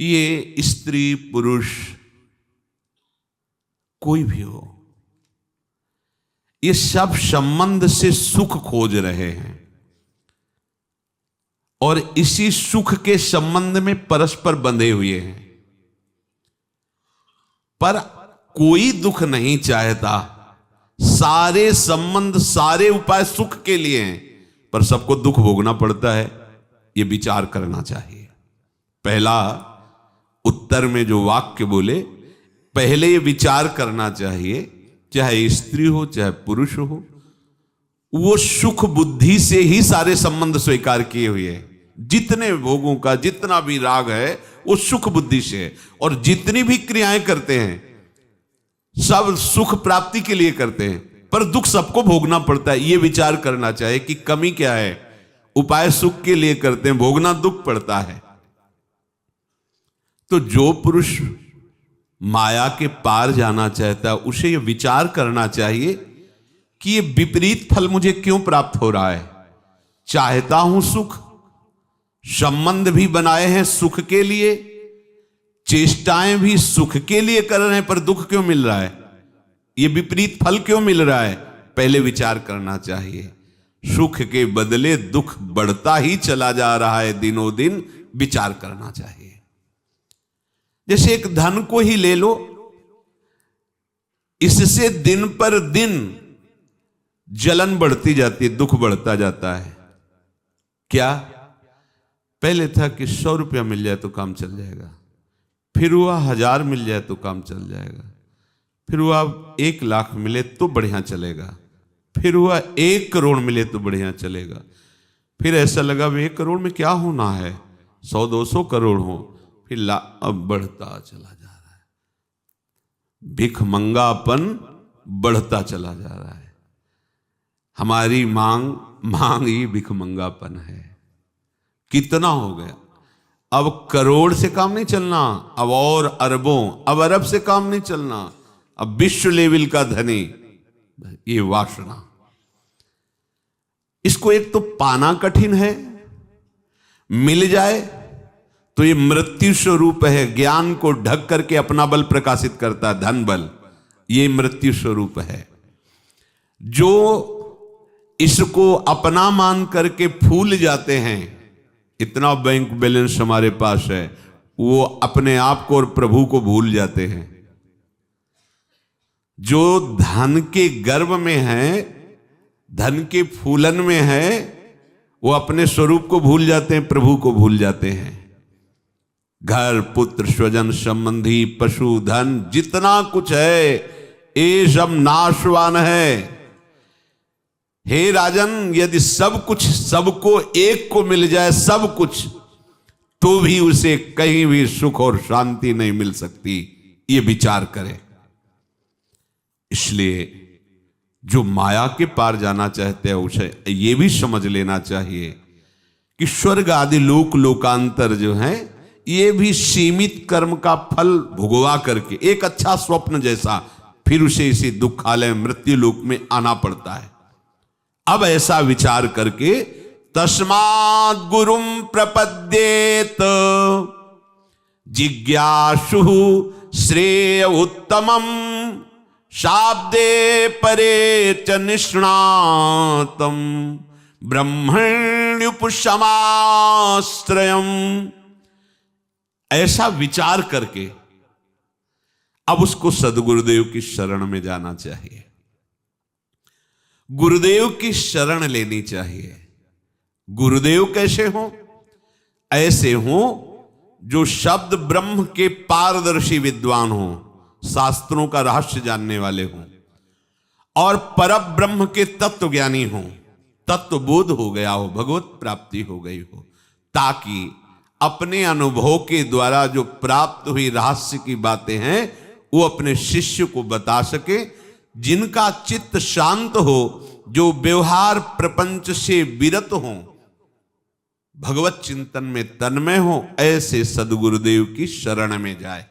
ये स्त्री पुरुष कोई भी हो, ये सब संबंध से सुख खोज रहे हैं और इसी सुख के संबंध में परस्पर बंधे हुए हैं। पर कोई दुख नहीं चाहता। सारे संबंध, सारे उपाय सुख के लिए हैं, पर सबको दुख भोगना पड़ता है। यह विचार करना चाहिए। पहला उत्तर में जो वाक्य बोले, पहले ये विचार करना चाहिए, चाहे स्त्री हो चाहे पुरुष हो, वो सुख बुद्धि से ही सारे संबंध स्वीकार किए हुए हैं। जितने भोगों का जितना भी राग है वो सुख बुद्धि से है, और जितनी भी क्रियाएं करते हैं सब सुख प्राप्ति के लिए करते हैं, पर दुख सबको भोगना पड़ता है। ये विचार करना चाहिए कि कमी क्या है। उपाय सुख के लिए करते हैं, भोगना दुख पड़ता है। तो जो पुरुष माया के पार जाना चाहता है उसे यह विचार करना चाहिए कि ये विपरीत फल मुझे क्यों प्राप्त हो रहा है। चाहता हूं सुख, संबंध भी बनाए हैं सुख के लिए, चेष्टाएं भी सुख के लिए कर रहे हैं, पर दुख क्यों मिल रहा है, ये विपरीत फल क्यों मिल रहा है। पहले विचार करना चाहिए। सुख के बदले दुख बढ़ता ही चला जा रहा है दिनों दिन, विचार करना चाहिए। जैसे एक धन को ही ले लो, इससे दिन पर दिन जलन बढ़ती जाती है, दुख बढ़ता जाता है। क्या पहले था कि 100 रुपया मिल जाए तो काम चल जाएगा, फिर हुआ 1000 मिल जाए तो काम चल जाएगा, फिर हुआ 1 लाख मिले तो बढ़िया चलेगा, फिर हुआ 1 करोड़ मिले तो बढ़िया चलेगा, फिर ऐसा लगा 1 करोड़ में क्या होना है, 100-200 करोड़ हो, फिर अब बढ़ता चला जा रहा है। भिखमंगापन बढ़ता चला जा रहा है। हमारी मांग ही भिखमंगापन है। कितना हो गया, अब करोड़ से काम नहीं चलना, अब और अरबों, अब अरब से काम नहीं चलना, अब विश्व लेवल का धनी। ये वासना, इसको एक तो पाना कठिन है, मिल जाए तो ये मृत्यु स्वरूप है। ज्ञान को ढक करके अपना बल प्रकाशित करता है, धन बल, ये मृत्यु स्वरूप है। जो इसको अपना मान करके फूल जाते हैं, इतना बैंक बैलेंस हमारे पास है, वो अपने आप को और प्रभु को भूल जाते हैं। जो धन के गर्व में है, धन के फूलन में है, वो अपने स्वरूप को भूल जाते हैं, प्रभु को भूल जाते हैं। घर, पुत्र, स्वजन, संबंधी, पशु, धन, जितना कुछ है ये सब नाशवान है। हे राजन, यदि सब कुछ सबको एक को मिल जाए, सब कुछ, तो भी उसे कहीं भी सुख और शांति नहीं मिल सकती। ये विचार करें। इसलिए जो माया के पार जाना चाहते हैं उसे ये भी समझ लेना चाहिए कि स्वर्ग आदि लोक लोकांतर जो है, ये भी सीमित कर्म का फल भुगवा करके एक अच्छा स्वप्न जैसा, फिर उसे इसी दुखालय मृत्यु लोक में आना पड़ता है। अब ऐसा विचार करके तस्मात् गुरुम प्रपद्येत जिज्ञासु श्रेय उत्तमम शाब्दे परे च निष्णातम ब्रह्मण्युपशमाश्रयम्। ऐसा विचार करके अब उसको सदगुरुदेव की शरण में जाना चाहिए, गुरुदेव की शरण लेनी चाहिए। गुरुदेव कैसे हो? ऐसे हो जो शब्द ब्रह्म के पारदर्शी विद्वान हो, शास्त्रों का रहस्य जानने वाले हो, और परम ब्रह्म के तत्व ज्ञानी हो, तत्व बोध हो गया हो, भगवत प्राप्ति हो गई हो, ताकि अपने अनुभव के द्वारा जो प्राप्त हुई रहस्य की बातें हैं वो अपने शिष्य को बता सके। जिनका चित्त शांत हो, जो व्यवहार प्रपंच से विरत हो, भगवत चिंतन में तन्मय हो, ऐसे सदगुरुदेव की शरण में जाए।